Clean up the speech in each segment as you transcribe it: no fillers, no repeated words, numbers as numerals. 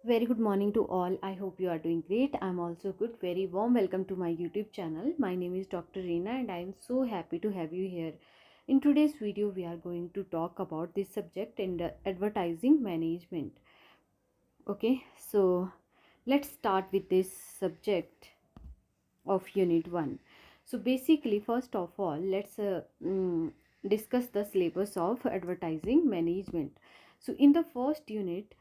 Very good morning to all. I hope you are doing great. I'm also good. Very warm welcome to my YouTube channel. My name is Dr. Reena and I am so happy to have you here. In today's video, we are going to talk about this subject in the advertising management. Okay, so let's start with this subject of Unit 1. So basically, first of all, let's discuss the syllabus of advertising management. So in the first unit,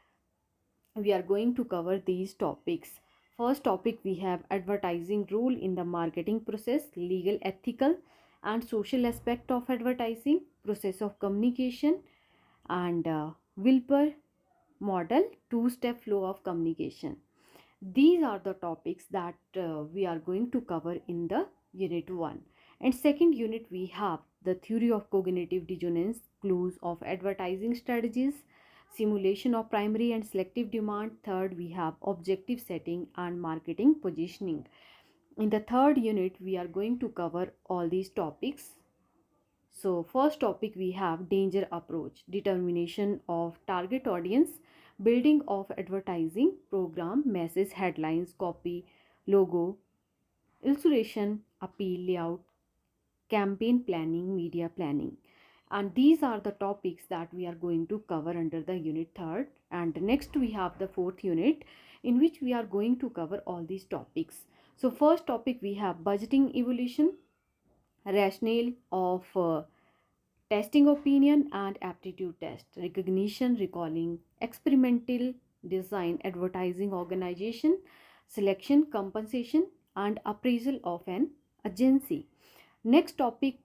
we are going to cover these topics. First topic, we have advertising role in the marketing process, legal, ethical and social aspect of advertising, process of communication, and Wilbur model, two-step flow of communication. These are the topics that we are going to cover in the unit 1. And second unit, we have the theory of cognitive dissonance, clues of advertising strategies, simulation of primary and selective demand. Third, we have objective setting and marketing positioning. In the third unit, we are going to cover all these topics. So first topic, we have danger approach, determination of target audience, building of advertising program, message, headlines, copy, logo, illustration, appeal, layout, campaign planning, media planning. And these are the topics that we are going to cover under the unit third. And next we have the fourth unit in which we are going to cover all these topics. So first topic, we have budgeting evolution, rationale of testing opinion and aptitude test, recognition, recalling, experimental design, advertising organization, selection, compensation, and appraisal of an agency. Next topic,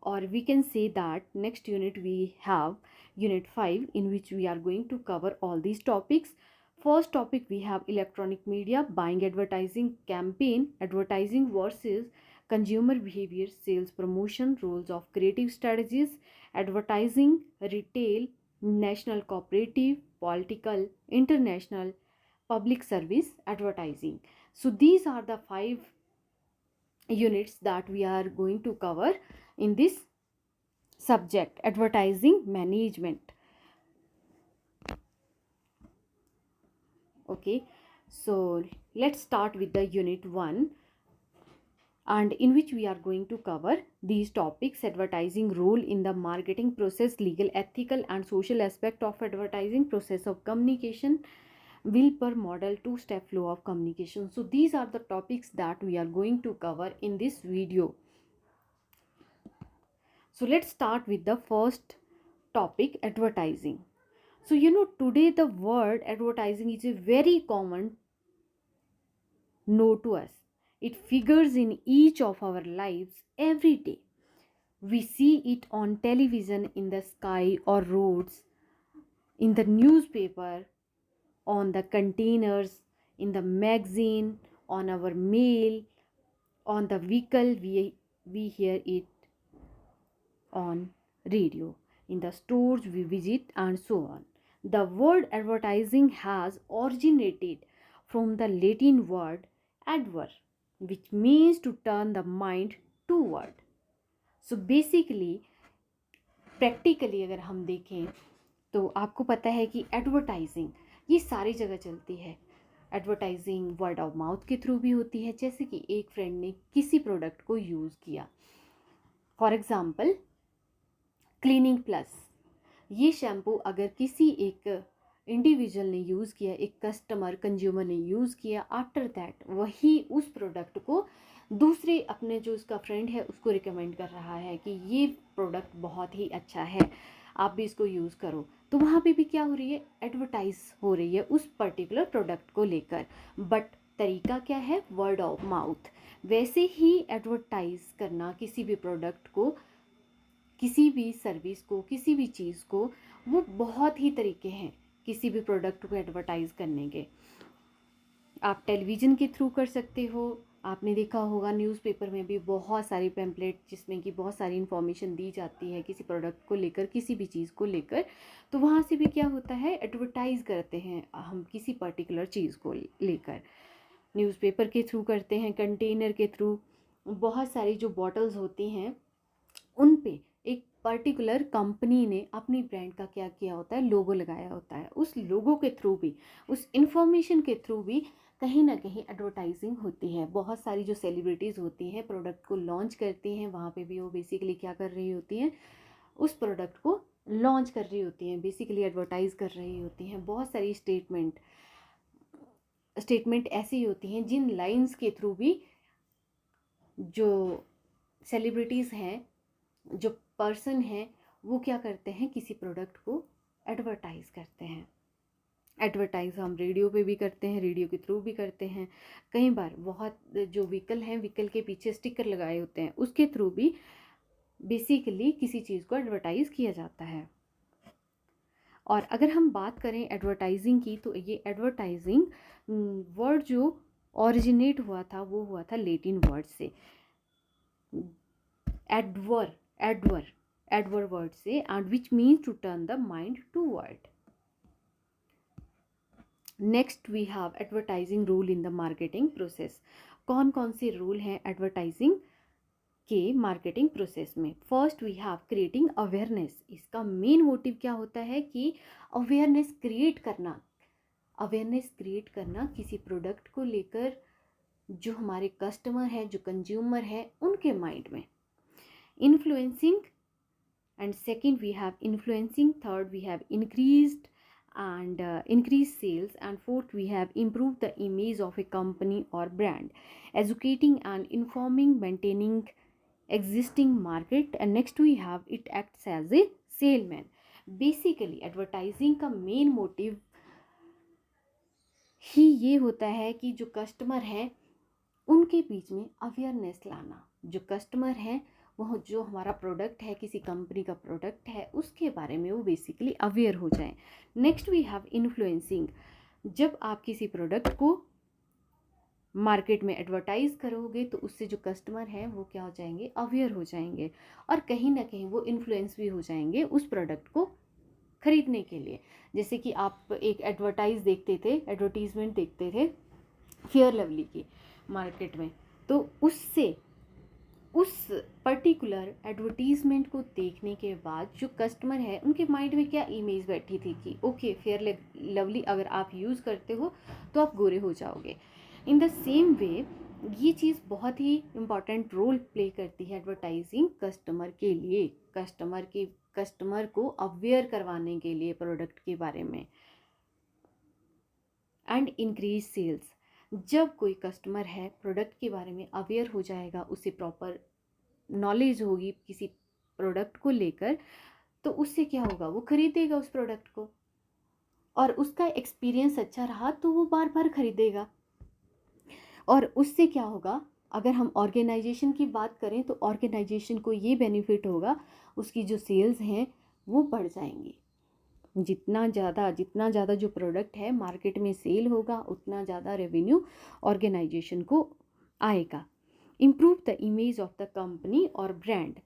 or we can say that next unit we have unit 5 in which we are going to cover all these topics. First topic, we have electronic media, buying, advertising, campaign, advertising versus consumer behavior, sales, promotion, roles of creative strategies, advertising, retail, national, cooperative, political, international, public service advertising. So these are the 5 units that we are going to cover in this subject, advertising management. Okay, so let's start with the unit 1, and in which we are going to cover these topics: advertising role in the marketing process, legal, ethical and social aspect of advertising, process of communication, Wilbur model, two-step flow of communication. So these are the topics that we are going to cover in this video. So let's start with the first topic, advertising. So today the word advertising is a very common know to us. It figures in each of our lives every day. We see it on television, in the sky or roads, in the newspaper, on the containers, in the magazine, on our mail, on the vehicle. We hear it on radio, in the stores we visit, and so on. The word advertising has originated from the Latin word adver, which means to turn the mind toward. So basically, practically अगर हम देखें तो आपको पता है कि advertising ये सारी जगह चलती है. एडवर्टाइजिंग वर्ड ऑफ माउथ के थ्रू भी होती है, जैसे कि एक फ्रेंड ने किसी प्रोडक्ट को यूज़ किया. फॉर एग्ज़ाम्पल, क्लीनिंग प्लस, ये शैम्पू अगर किसी एक इंडिविजुअल ने यूज़ किया, एक कस्टमर कंज्यूमर ने यूज़ किया, आफ्टर दैट वही उस प्रोडक्ट को दूसरे अपने जो उसका फ्रेंड है उसको रिकमेंड कर रहा है कि ये प्रोडक्ट बहुत ही अच्छा है, आप भी इसको यूज़ करो. तो वहाँ पे भी क्या हो रही है, एडवर्टाइज हो रही है उस पर्टिकुलर प्रोडक्ट को लेकर. बट तरीका क्या है, वर्ड ऑफ माउथ. वैसे ही एडवर्टाइज करना किसी भी प्रोडक्ट को, किसी भी सर्विस को, किसी भी चीज़ को, वो बहुत ही तरीके हैं किसी भी प्रोडक्ट को एडवर्टाइज करने के. आप टेलीविज़न के थ्रू कर सकते हो. आपने देखा होगा न्यूज़पेपर में भी बहुत सारी पैम्पलेट जिसमें कि बहुत सारी इन्फॉर्मेशन दी जाती है किसी प्रोडक्ट को लेकर, किसी भी चीज़ को लेकर. तो वहाँ से भी क्या होता है, एडवर्टाइज करते हैं हम किसी पर्टिकुलर चीज़ को लेकर. न्यूज़पेपर के थ्रू करते हैं, कंटेनर के थ्रू, बहुत सारी जो बॉटल्स होती हैं उन पे एक पर्टिकुलर कंपनी ने अपनी ब्रांड का क्या किया होता है, लोगो लगाया होता है। उस लोगो के थ्रू भी, उस इंफॉर्मेशन के थ्रू भी कहीं ना कहीं एडवर्टाइजिंग होती है। बहुत सारी जो सेलिब्रिटीज़ होती हैं प्रोडक्ट को लॉन्च करती हैं, वहाँ पे भी वो बेसिकली क्या कर रही होती हैं, उस प्रोडक्ट को लॉन्च कर रही होती हैं, बेसिकली एडवर्टाइज कर रही होती हैं। बहुत सारी स्टेटमेंट ऐसी होती हैं जिन लाइंस के थ्रू भी जो सेलिब्रिटीज़ हैं, जो पर्सन हैं, वो क्या करते हैं, किसी प्रोडक्ट को एडवर्टाइज़ करते हैं। एडवर्टाइज़ हम रेडियो पे भी करते हैं, रेडियो के थ्रू भी करते हैं। कई बार बहुत जो व्हीकल हैं, व्हीकल के पीछे स्टिकर लगाए होते हैं, उसके थ्रू भी बेसिकली किसी चीज़ को एडवर्टाइज़ किया जाता है। और अगर हम बात करें एडवर्टाइजिंग की, तो ये एडवर्टाइजिंग वर्ड जो ओरिजिनेट हुआ था वो हुआ था लैटिन वर्ड से, एडवर वर्ड से, and which means to turn the mind toward. Next we have advertising rule in the marketing process. कौन कौन से रूल हैं एडवर्टाइजिंग के मार्केटिंग प्रोसेस में? First we have creating awareness. इसका मेन मोटिव क्या होता है कि अवेयरनेस क्रिएट करना किसी प्रोडक्ट को लेकर, जो हमारे कस्टमर है, जो कंज्यूमर है, उनके माइंड में। Influencing, and second we have influencing, third we have increased sales, and fourth we have improved the image of a company or brand, educating and informing, maintaining existing market, and next we have it acts as a salesman. Basically advertising का main motive ही ये होता है कि जो customer है उनके बीच में awareness लाना। जो कस्टमर है वो, जो हमारा प्रोडक्ट है, किसी कंपनी का प्रोडक्ट है, उसके बारे में वो बेसिकली अवेयर हो जाएं। Next we have influencing. जब आप किसी प्रोडक्ट को मार्केट में एडवर्टाइज करोगे तो उससे जो कस्टमर हैं वो क्या हो जाएंगे, अवेयर हो जाएंगे, और कहीं ना कहीं वो इन्फ्लुएंस भी हो जाएंगे उस प्रोडक्ट को खरीदने के लिए। जैसे कि आप एक एडवर्टीजमेंट देखते थे फेयर लवली की मार्केट में, तो उससे उस पर्टिकुलर एडवर्टीजमेंट को देखने के बाद जो कस्टमर है उनके माइंड में क्या इमेज बैठी थी कि ओके, फेयर लवली अगर आप यूज़ करते हो तो आप गोरे हो जाओगे। इन द सेम वे ये चीज़ बहुत ही इम्पॉर्टेंट रोल प्ले करती है एडवर्टाइजिंग कस्टमर के लिए, कस्टमर को अवेयर करवाने के लिए प्रोडक्ट के बारे में। And increase sales. जब कोई कस्टमर है प्रोडक्ट के बारे में अवेयर हो जाएगा, उसे प्रॉपर नॉलेज होगी किसी प्रोडक्ट को लेकर, तो उससे क्या होगा, वो खरीदेगा उस प्रोडक्ट को, और उसका एक्सपीरियंस अच्छा रहा तो वो बार बार खरीदेगा। और उससे क्या होगा, अगर हम ऑर्गेनाइजेशन की बात करें तो ऑर्गेनाइजेशन को ये बेनिफिट होगा, उसकी जो सेल्स हैं वो बढ़ जाएंगी। जितना ज़्यादा जो प्रोडक्ट है मार्केट में सेल होगा, उतना ज़्यादा रेवेन्यू ऑर्गेनाइजेशन को आएगा। Improve the image of the company और ब्रांड।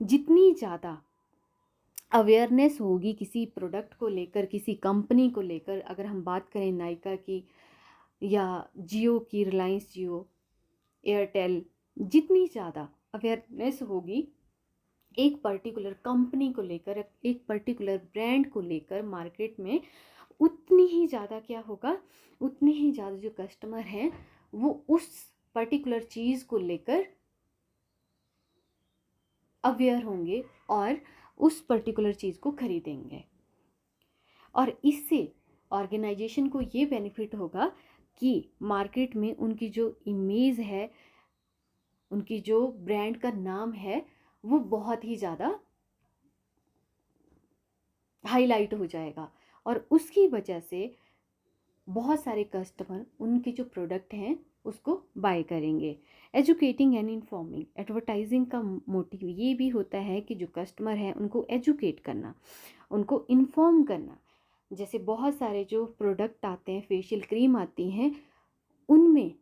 जितनी ज़्यादा अवेयरनेस होगी किसी प्रोडक्ट को लेकर, किसी कंपनी को लेकर, अगर हम बात करें नायका की या जियो की, रिलायंस जियो, एयरटेल, जितनी ज़्यादा अवेयरनेस होगी एक पर्टिकुलर कंपनी को लेकर, एक पर्टिकुलर ब्रांड को लेकर मार्केट में, उतनी ही ज़्यादा क्या होगा, उतने ही ज़्यादा जो कस्टमर हैं वो उस पर्टिकुलर चीज़ को लेकर अवेयर होंगे और उस पर्टिकुलर चीज़ को खरीदेंगे। और इससे ऑर्गेनाइजेशन को ये बेनिफिट होगा कि मार्केट में उनकी जो इमेज है, उनकी जो ब्रांड का नाम है, वो बहुत ही ज़्यादा हाईलाइट हो जाएगा, और उसकी वजह से बहुत सारे कस्टमर उनके जो प्रोडक्ट हैं उसको बाय करेंगे। Educating and informing. एडवर्टाइजिंग का मोटिव ये भी होता है कि जो कस्टमर हैं उनको एजुकेट करना, उनको इन्फॉर्म करना। जैसे बहुत सारे जो प्रोडक्ट आते हैं, फेशियल क्रीम आती हैं, उनमें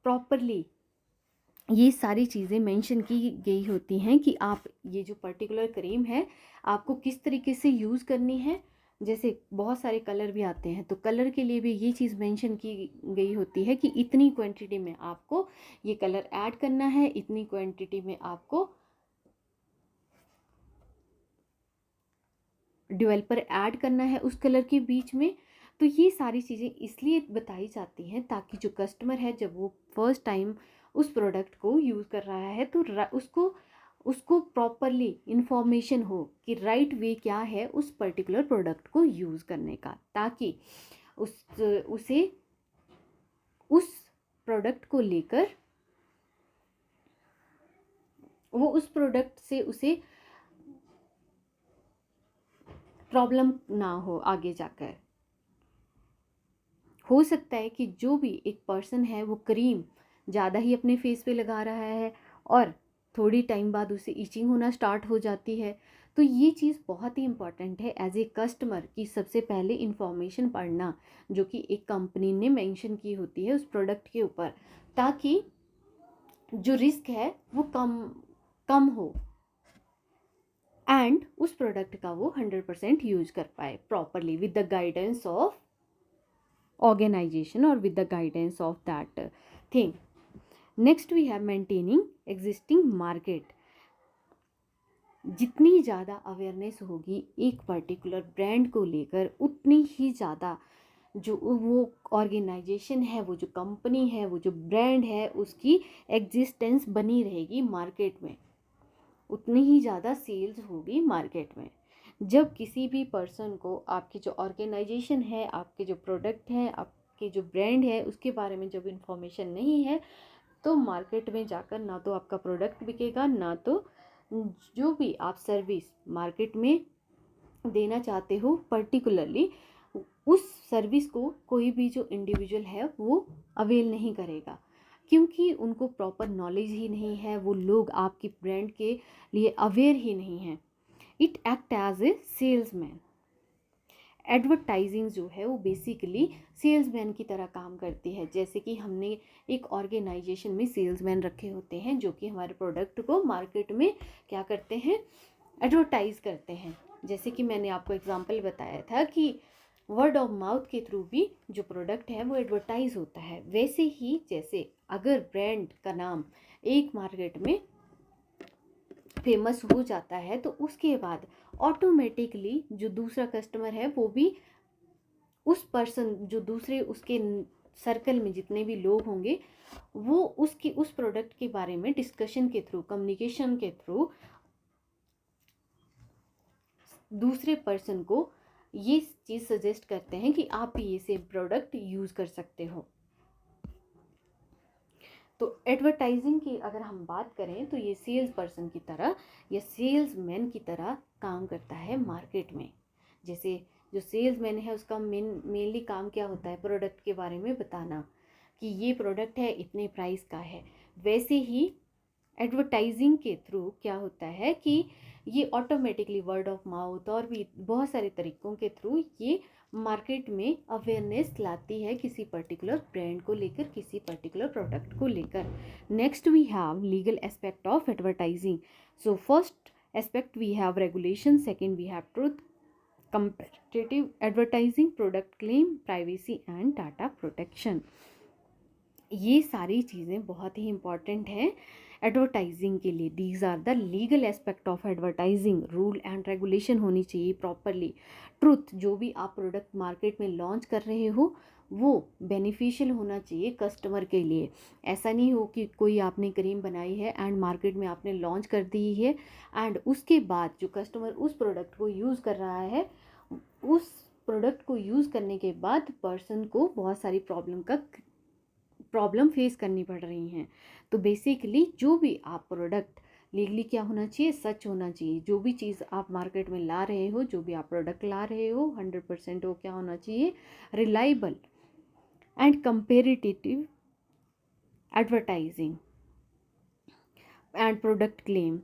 प्रॉपरली ये सारी चीज़ें मेंशन की गई होती हैं कि आप ये जो पर्टिकुलर क्रीम है आपको किस तरीके से यूज़ करनी है। जैसे बहुत सारे कलर भी आते हैं, तो कलर के लिए भी ये चीज़ मेंशन की गई होती है कि इतनी क्वांटिटी में आपको ये कलर ऐड करना है, इतनी क्वांटिटी में आपको डेवलपर ऐड करना है उस कलर के बीच में। तो ये सारी चीज़ें इसलिए बताई जाती हैं ताकि जो कस्टमर है जब वो फर्स्ट टाइम उस प्रोडक्ट को यूज़ कर रहा है तो उसको उसको प्रॉपरली इन्फॉर्मेशन हो कि राइट वे क्या है उस पर्टिकुलर प्रोडक्ट को यूज़ करने का, ताकि उसे उस प्रोडक्ट को लेकर वो उस प्रोडक्ट से उसे प्रॉब्लम ना हो आगे जाकर। हो सकता है कि जो भी एक पर्सन है वो क्रीम ज़्यादा ही अपने फेस पे लगा रहा है और थोड़ी टाइम बाद उसे इचिंग होना स्टार्ट हो जाती है। तो ये चीज़ बहुत ही इम्पॉर्टेंट है एज ए कस्टमर कि सबसे पहले इंफॉर्मेशन पढ़ना जो कि एक कंपनी ने मेंशन की होती है उस प्रोडक्ट के ऊपर, ताकि जो रिस्क है वो कम कम हो एंड उस प्रोडक्ट का वो 100% यूज कर पाए properly with the guidance of organization or with the guidance of that thing. Next we have maintaining existing market. जितनी ज़्यादा अवेयरनेस होगी एक पर्टिकुलर ब्रांड को लेकर उतनी ही ज़्यादा जो वो ऑर्गेनाइजेशन है, वो जो कंपनी है, वो जो ब्रांड है उसकी एग्जिस्टेंस बनी रहेगी मार्केट में, उतनी ही ज़्यादा सेल्स होगी मार्केट में। जब किसी भी पर्सन को आपकी जो ऑर्गेनाइजेशन है, आपके जो प्रोडक्ट हैं, आपके जो ब्रांड है उसके बारे में जब इन्फॉर्मेशन नहीं है तो मार्केट में जाकर ना तो आपका प्रोडक्ट बिकेगा, ना तो जो भी आप सर्विस मार्केट में देना चाहते हो पर्टिकुलरली उस सर्विस को कोई भी जो इंडिविजुअल है वो अवेल नहीं करेगा, क्योंकि उनको प्रॉपर नॉलेज ही नहीं है, वो लोग आपकी ब्रांड के लिए अवेयर ही नहीं हैं। It act as a salesman. Advertising जो है वो बेसिकली सेल्समैन की तरह काम करती है। जैसे कि हमने एक ऑर्गेनाइजेशन में सेल्समैन रखे होते हैं जो कि हमारे प्रोडक्ट को मार्केट में क्या करते हैं, एडवर्टाइज करते हैं। जैसे कि मैंने आपको एग्जांपल बताया था कि वर्ड ऑफ माउथ के थ्रू भी जो प्रोडक्ट है वो एडवर्टाइज होता है। वैसे ही जैसे अगर ब्रांड का नाम एक मार्केट में फेमस हो जाता है तो उसके बाद ऑटोमेटिकली जो दूसरा कस्टमर है वो भी उस पर्सन जो दूसरे उसके सर्कल में जितने भी लोग होंगे वो उसकी उस प्रोडक्ट के बारे में डिस्कशन के थ्रू, कम्युनिकेशन के थ्रू दूसरे पर्सन को ये चीज़ सजेस्ट करते हैं कि आप भी ये सेम प्रोडक्ट यूज़ कर सकते हो। तो एडवर्टाइजिंग की अगर हम बात करें तो ये सेल्स पर्सन की तरह या सेल्स मैन की तरह काम करता है मार्केट में। जैसे जो सेल्स मैन है उसका मेनली काम क्या होता है, प्रोडक्ट के बारे में बताना कि ये प्रोडक्ट है इतने प्राइस का है। वैसे ही एडवर्टाइजिंग के थ्रू क्या होता है कि ये ऑटोमेटिकली वर्ड ऑफ माउथ और भी बहुत सारे तरीक़ों के थ्रू ये मार्केट में अवेयरनेस लाती है किसी पर्टिकुलर ब्रांड को लेकर, किसी पर्टिकुलर प्रोडक्ट को लेकर। Next we have legal aspect of advertising. So first aspect we have regulation, second we have truth, competitive advertising, product claim, privacy and data protection. ये सारी चीज़ें बहुत ही इंपॉर्टेंट हैं एडवर्टाइजिंग के लिए। These are the legal aspect of advertising. Rule and regulation होनी चाहिए properly. Truth, जो भी आप प्रोडक्ट मार्केट में लॉन्च कर रहे हो वो बेनिफिशियल होना चाहिए कस्टमर के लिए। ऐसा नहीं हो कि कोई आपने क्रीम बनाई है एंड मार्केट में आपने लॉन्च कर दी है एंड उसके बाद जो कस्टमर उस प्रोडक्ट को यूज़ कर रहा है, उस प्रोडक्ट को यूज़ करने के बाद पर्सन को बहुत सारी प्रॉब्लम फेस करनी पड़ रही हैं। तो बेसिकली जो भी आप प्रोडक्ट लीगली क्या होना चाहिए, सच होना चाहिए। जो भी चीज़ आप मार्केट में ला रहे हो, जो भी आप प्रोडक्ट ला रहे हो 100% वो क्या होना चाहिए, reliable and comparative advertising and product claim,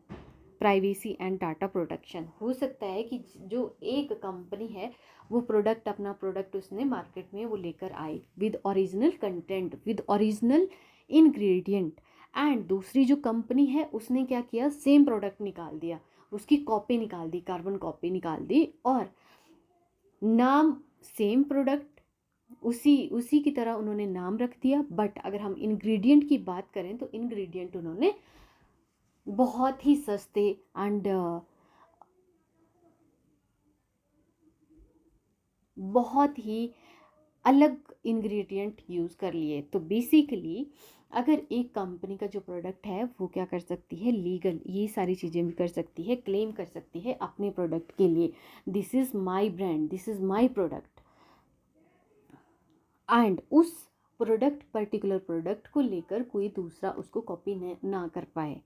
privacy and data protection. हो सकता है कि जो एक कंपनी है वो अपना प्रोडक्ट उसने मार्केट में वो लेकर आई with original content, with original ingredient, and दूसरी जो कंपनी है उसने क्या किया, सेम प्रोडक्ट निकाल दिया, उसकी कॉपी निकाल दी, कार्बन कॉपी निकाल दी और नाम सेम प्रोडक्ट उसी की तरह उन्होंने नाम रख दिया। बट अगर हम इंग्रेडिएंट की बात करें तो इंग्रेडिएंट उन्होंने बहुत ही सस्ते एंड बहुत ही अलग इंग्रेडिएंट यूज़ कर लिए। तो बेसिकली अगर एक कंपनी का जो प्रोडक्ट है वो क्या कर सकती है, लीगल ये सारी चीज़ें भी कर सकती है, क्लेम कर सकती है अपने प्रोडक्ट के लिए, this is my brand, this is my product, and उस प्रोडक्ट पर्टिकुलर प्रोडक्ट को लेकर कोई दूसरा उसको कॉपी ना कर पाए।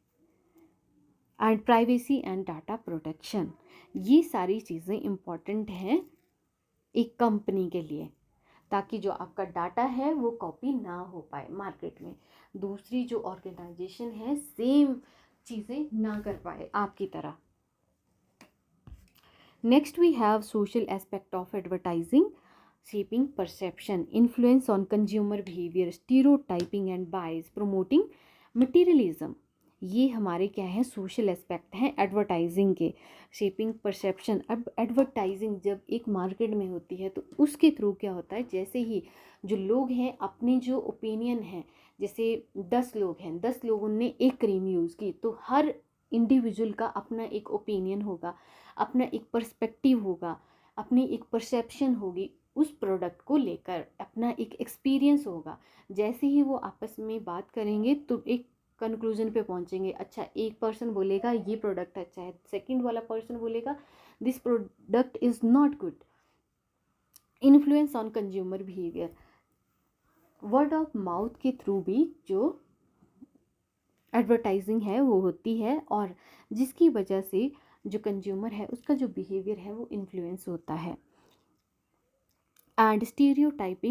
And privacy and data protection, ये सारी चीज़ें इम्पॉर्टेंट हैं एक कंपनी के लिए, ताकि जो आपका डाटा है वो कॉपी ना हो पाए मार्केट में, दूसरी जो ऑर्गेनाइजेशन है सेम चीज़ें ना कर पाए आपकी तरह। Next we have social aspect of advertising, shaping perception, influence on consumer behavior, stereotyping and bias, promoting materialism। ये हमारे क्या है, सोशल एस्पेक्ट हैं एडवर्टाइजिंग के। शेपिंग परसेप्शन, अब एडवर्टाइजिंग जब एक मार्केट में होती है तो उसके थ्रू क्या होता है, जैसे ही जो लोग हैं अपने जो ओपिनियन है, जैसे 10 लोग हैं, 10 लोगों ने एक क्रीम यूज़ की तो हर इंडिविजुअल का अपना एक ओपिनियन होगा, अपना एक पर्सपेक्टिव होगा, अपनी एक परसेप्शन होगी उस प्रोडक्ट को लेकर, अपना एक एक्सपीरियंस होगा। जैसे ही वो आपस में बात करेंगे तो एक कंक्लूजन पे पहुंचेंगे। अच्छा, एक पर्सन बोलेगा ये प्रोडक्ट अच्छा है, सेकंड वाला पर्सन बोलेगा this product is not good. Influence on consumer behaviour, word of mouth के थ्रू भी जो एडवर्टाइजिंग है वो होती है, और जिसकी वजह से जो कंज्यूमर है उसका जो बिहेवियर है वो इन्फ्लुएंस होता है। एंड स्टीरियोटाइप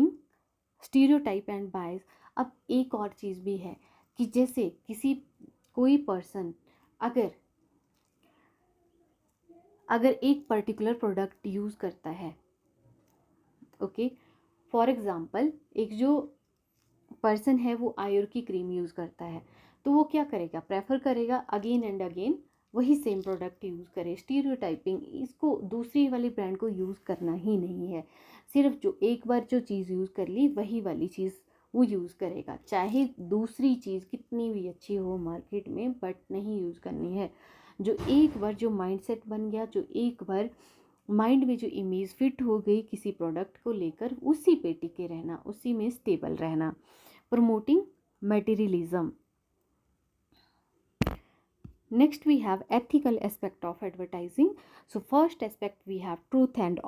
एंड बायस, अब एक और चीज़ भी है कि जैसे कोई पर्सन अगर एक पर्टिकुलर प्रोडक्ट यूज़ करता है, ओके, फॉर एग्ज़ाम्पल एक जो पर्सन है वो आयुर की क्रीम यूज़ करता है, तो वो क्या करेगा, प्रेफर करेगा अगेन एंड अगेन वही सेम प्रोडक्ट यूज़ करे। स्टीरियोटाइपिंग, इसको दूसरी वाली ब्रांड को यूज़ करना ही नहीं है, सिर्फ जो एक बार जो चीज़ यूज़ कर ली वही वाली चीज़ वो यूज़ करेगा, चाहे दूसरी चीज़ कितनी भी अच्छी हो मार्केट में, बट नहीं यूज़ करनी है। जो एक बार जो माइंडसेट बन गया, जो एक बार माइंड में जो इमेज फिट हो गई किसी प्रोडक्ट को लेकर, उसी पे टिके रहना, उसी में स्टेबल रहना। Promoting materialism, next we have ethical aspect of advertising. So first aspect we have truth and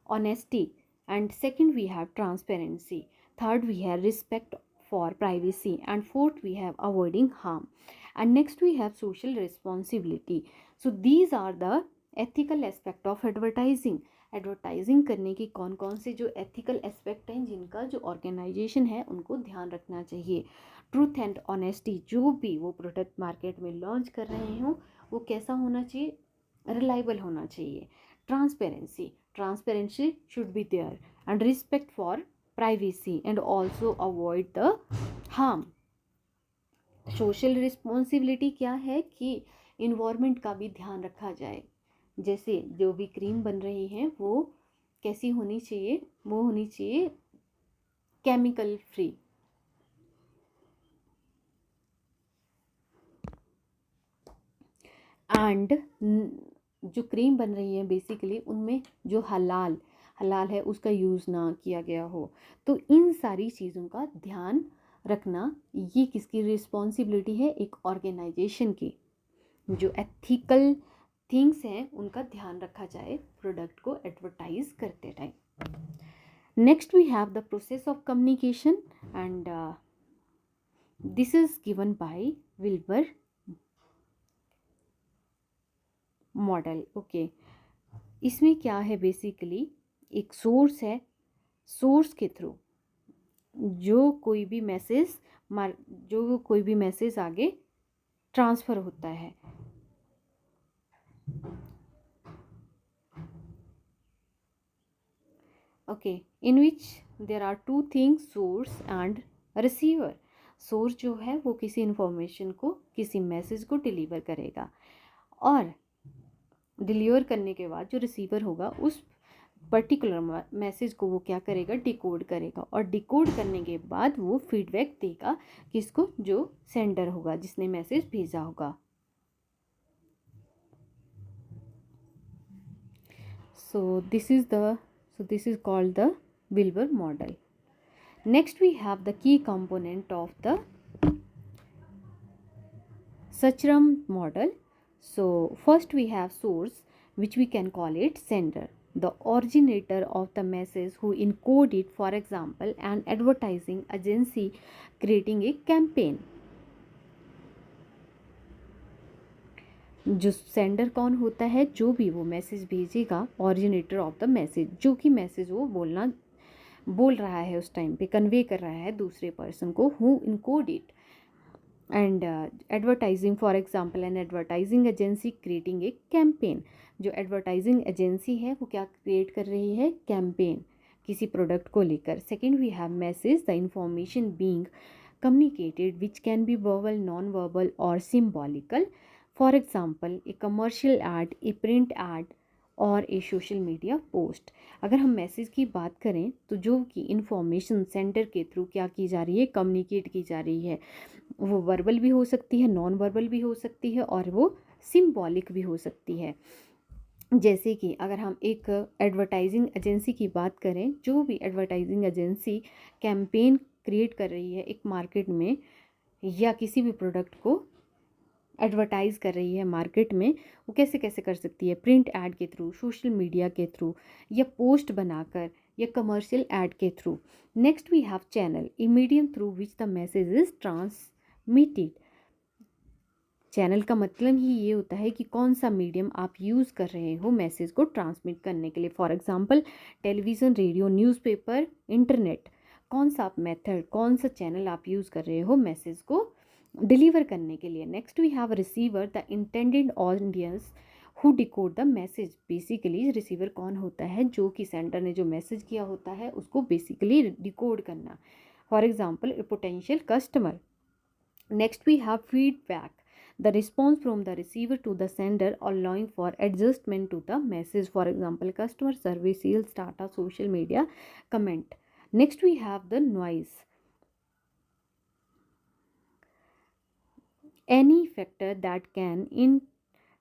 honesty, and second we have transparency, third we have respect for privacy, and fourth we have avoiding harm, and next we have social responsibility. So these are the ethical aspect of advertising। Advertising करने की कौन कौन से जो ethical aspect हैं जिनका जो organisation है उनको ध्यान रखना चाहिए। ट्रूथ एंड ऑनेस्टी, जो भी वो प्रोडक्ट मार्केट में लॉन्च कर रहे हो वो कैसा होना चाहिए, रिलायबल होना चाहिए। Transparency should be there, and respect for privacy, and also avoid the harm. Social responsibility क्या है कि इन्वायरमेंट का भी ध्यान रखा जाए, जैसे जो भी क्रीम बन रही है वो कैसी होनी चाहिए, वो होनी चाहिए केमिकल फ्री। एंड जो क्रीम बन रही है बेसिकली उनमें जो हलाल है उसका यूज़ ना किया गया हो। तो इन सारी चीज़ों का ध्यान रखना ये किसकी रिस्पॉन्सिबिलिटी है, एक ऑर्गेनाइजेशन की। जो एथिकल थिंग्स हैं उनका ध्यान रखा जाए प्रोडक्ट को एडवर्टाइज करते time. Next we have the process of communication, and this is given by Wilbur model. Okay, इसमें क्या है, बेसिकली एक सोर्स है, सोर्स के थ्रू जो कोई भी मैसेज आगे ट्रांसफ़र होता है। Okay, in which there are two things, source and receiver. Source जो है वो किसी इंफॉर्मेशन को, किसी मैसेज को डिलीवर करेगा, और डिलीवर करने के बाद जो रिसीवर होगा उस पर्टिकुलर मैसेज को वो क्या करेगा, डिकोड करेगा, और डिकोड करने के बाद वो फीडबैक देगा किसको, जो सेंडर होगा, जिसने मैसेज भेजा होगा। So this is the So this is called the Wilbur model. Next we have the key component of the Sachram model. So first we have source, which we can call it sender, the originator of the message who encode it, for example an advertising agency creating a campaign. जो sender कौन होता है, जो भी वो message भेजेगा, originator of the message, जो कि मैसेज वो बोल रहा है उस टाइम पे, कन्वे कर रहा है दूसरे पर्सन को, who encode it. And advertising, for example N advertising agency creating a campaign. जो एडवर्टाइजिंग एजेंसी है वो क्या क्रिएट कर रही है, कैंपेन किसी प्रोडक्ट को लेकर. Second we have message, the information being communicated which can be verbal, non-verbal or symbolical. For example, a commercial ad, a print ad और ए सोशल मीडिया पोस्ट. अगर हम मैसेज की बात करें तो जो कि इंफॉर्मेशन सेंडर के थ्रू क्या की जा रही है, कम्युनिकेट की जा रही है, वो वर्बल भी हो सकती है, नॉन वर्बल भी हो सकती है और वो सिम्बॉलिक भी हो सकती है. जैसे कि अगर हम एक एडवर्टाइजिंग एजेंसी की बात करें, जो भी एडवर्टाइजिंग एजेंसी कैंपेन क्रिएट कर रही है एक मार्केट में, या किसी भी प्रोडक्ट को एडवर्टाइज़ कर रही है मार्केट में, वो कैसे कैसे कर सकती है, प्रिंट ऐड के थ्रू, सोशल मीडिया के थ्रू, या पोस्ट बनाकर, या कमर्शियल ऐड के through. Next we have channel, a medium through which the message is transmitted. Channel का मतलब ही ये होता है कि कौन सा मीडियम आप यूज़ कर रहे हो मैसेज को ट्रांसमिट करने के लिए. For example television, radio, newspaper, internet. कौन सा आप मेथड, कौन सा चैनल आप यूज़ कर रहे हो मैसेज को डिलीवर करने के लिए. Next we have receiver, the intended audience who decode the message. Basically receiver कौन होता है, जो कि सेंडर ने जो मैसेज किया होता है उसको बेसिकली डिकोड करना. For example a potential customer. Next we have feedback, the response from the receiver to the sender allowing for adjustment to the message. For example, customer survey, sales data, social media, comment. Next we have the noise, any factor that can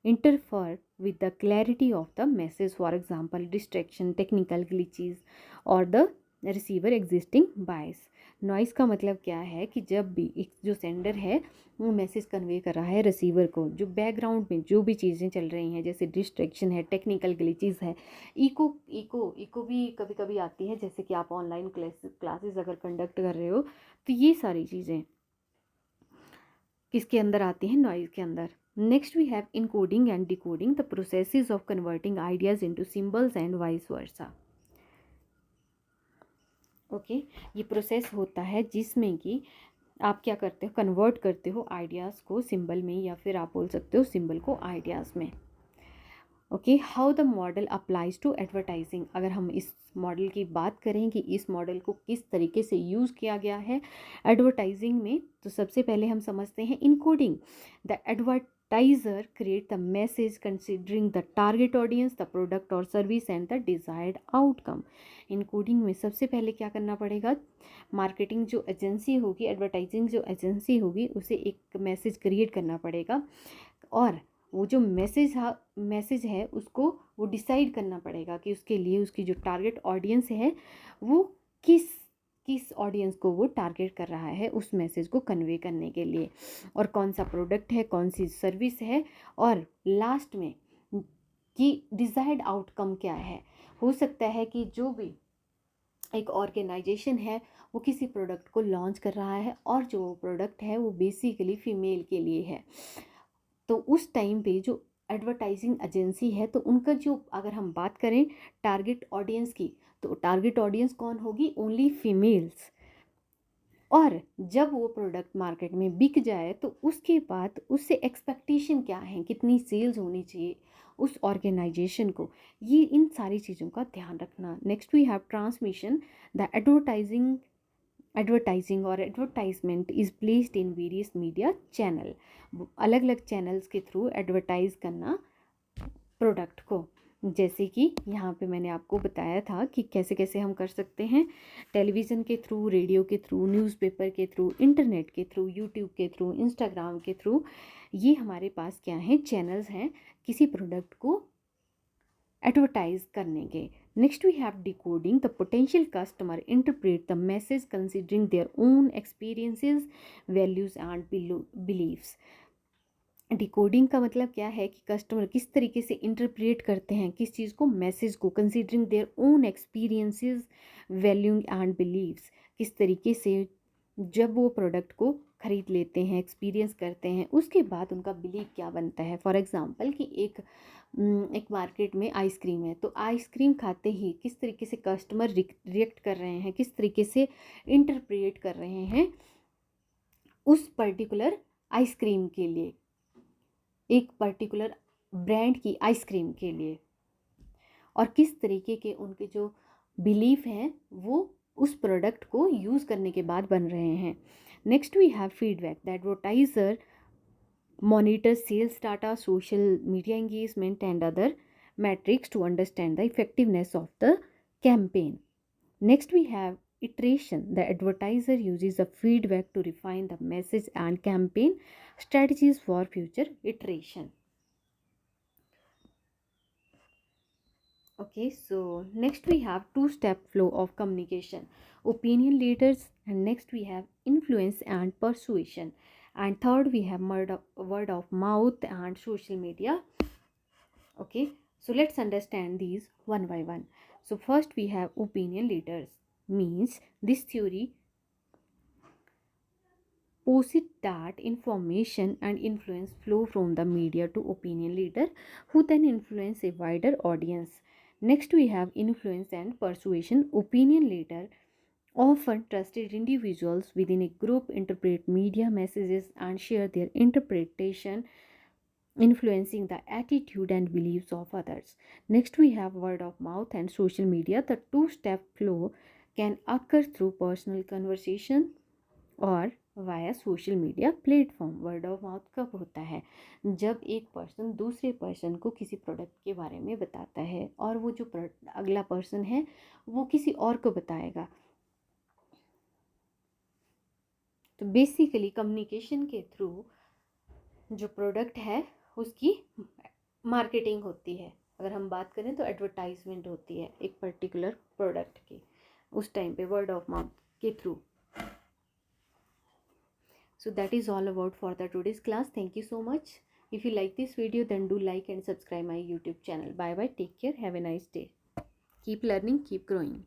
interfere with the clarity of the message. For example, distraction, technical glitches or the receiver existing bias. Noise का मतलब क्या है कि जब भी एक जो sender है वो मैसेज कन्वे कर रहा है रिसीवर को, जो बैकग्राउंड में जो भी चीज़ें चल रही हैं, जैसे डिस्ट्रैक्शन है, टेक्निकल ग्लिचेस है, इको भी कभी कभी आती है, जैसे कि आप ऑनलाइन क्लासेस अगर कंडक्ट कर रहे हो तो ये सारी चीज़ें किसके अंदर आती हैं, नॉइज़ के अंदर. Next we have encoding and decoding, the processes of converting ideas into symbols and vice versa. Okay, ये प्रोसेस होता है जिसमें कि आप क्या करते हो, कन्वर्ट करते हो आइडियाज़ को सिंबल में, या फिर आप बोल सकते हो सिंबल को आइडियाज़ में. Okay, how the model applies to advertising. अगर हम इस मॉडल की बात करें कि इस मॉडल को किस तरीके से यूज़ किया गया है एडवर्टाइजिंग में, तो सबसे पहले हम समझते हैं encoding. The advertiser create the message considering the target audience, the product or service and the desired outcome. Encoding में सबसे पहले क्या करना पड़ेगा, मार्केटिंग जो एजेंसी होगी, एडवर्टाइजिंग जो एजेंसी होगी, उसे एक मैसेज क्रिएट करना पड़ेगा, और वो जो मैसेज है उसको वो डिसाइड करना पड़ेगा कि उसके लिए उसकी जो टारगेट ऑडियंस है वो किस ऑडियंस को वो टारगेट कर रहा है उस मैसेज को कन्वे करने के लिए, और कौन सा प्रोडक्ट है, कौन सी सर्विस है, और लास्ट में कि डिज़ायर्ड आउटकम क्या है. हो सकता है कि जो भी एक ऑर्गेनाइजेशन है वो किसी प्रोडक्ट को लॉन्च कर रहा है और जो प्रोडक्ट है वो बेसिकली फ़ीमेल के लिए है, तो उस टाइम पे जो एडवर्टाइजिंग एजेंसी है तो उनका जो, अगर हम बात करें टारगेट ऑडियंस की, तो टारगेट ऑडियंस कौन होगी, ओनली फीमेल्स. और जब वो प्रोडक्ट मार्केट में बिक जाए तो उसके बाद उससे एक्सपेक्टेशन क्या है, कितनी सेल्स होनी चाहिए उस ऑर्गेनाइजेशन को, ये इन सारी चीज़ों का ध्यान रखना. Next we have transmission, the advertising और advertisement is placed in various media channel. अलग अलग चैनल्स के थ्रू एडवर्टाइज करना प्रोडक्ट को, जैसे कि यहाँ पे मैंने आपको बताया था कि कैसे कैसे हम कर सकते हैं, टेलीविज़न के थ्रू, रेडियो के थ्रू, न्यूज़पेपर के थ्रू, इंटरनेट के थ्रू, यूट्यूब के थ्रू, इंस्टाग्राम के थ्रू. ये हमारे पास क्या हैं, चैनल्स हैं किसी प्रोडक्ट को एडवर्टाइज़ करने के. Next, we have decoding. The potential customer interpret the message considering their own experiences, values and beliefs. Decoding का मतलब क्या है कि कस्टमर किस तरीके से इंटरप्रेट करते हैं किस चीज़ को, मैसेज को, considering their own experiences, value and believes. किस तरीके से जब वो प्रोडक्ट को ख़रीद लेते हैं, एक्सपीरियंस करते हैं, उसके बाद उनका बिलीव क्या बनता है। फॉर एग्ज़ाम्पल कि एक मार्केट में आइसक्रीम है, तो आइसक्रीम खाते ही किस तरीके से कस्टमर रिएक्ट कर रहे हैं, किस तरीके से इंटरप्रेट कर रहे हैं उस पर्टिकुलर आइसक्रीम के लिए, एक पर्टिकुलर ब्रांड की आइसक्रीम के लिए, और किस तरीके के उनके जो बिलीफ हैं वो उस प्रोडक्ट को यूज़ करने के बाद बन रहे हैं। Next we have feedback. The advertiser monitor sales data, social media engagement and other metrics to understand the effectiveness of the campaign. Next we have iteration. The advertiser uses the feedback to refine the message and campaign strategies for future iteration. Okay, so next we have two-step flow of communication, opinion leaders, and next we have influence and persuasion, and third we have word of mouth and social media. Okay, so let's understand these one by one. So first we have opinion leaders, means this theory posit that information and influence flow from the media to opinion leader who then influence a wider audience. Next we have influence and persuasion. Opinion leader, often trusted individuals within a group, interpret media messages and share their interpretation, influencing the attitude and beliefs of others. Next, we have word of mouth and social media. The two-step flow can occur through personal conversation और via social media platform. Word of mouth कब होता है? जब एक person दूसरे person को किसी product के बारे में बताता है और वो जो अगला पर्सन है वो किसी और को बताएगा। तो बेसिकली कम्युनिकेशन के थ्रू जो प्रोडक्ट है उसकी मार्केटिंग होती है। अगर हम बात करें तो एडवर्टाइजमेंट होती है एक पर्टिकुलर प्रोडक्ट की, उस टाइम पे वर्ड ऑफ माउथ के through. So that is all about for the today's class. Thank you so much. If you like this video, then do like and subscribe my YouTube channel. Bye bye. Take care. Have a nice day. Keep learning, keep growing.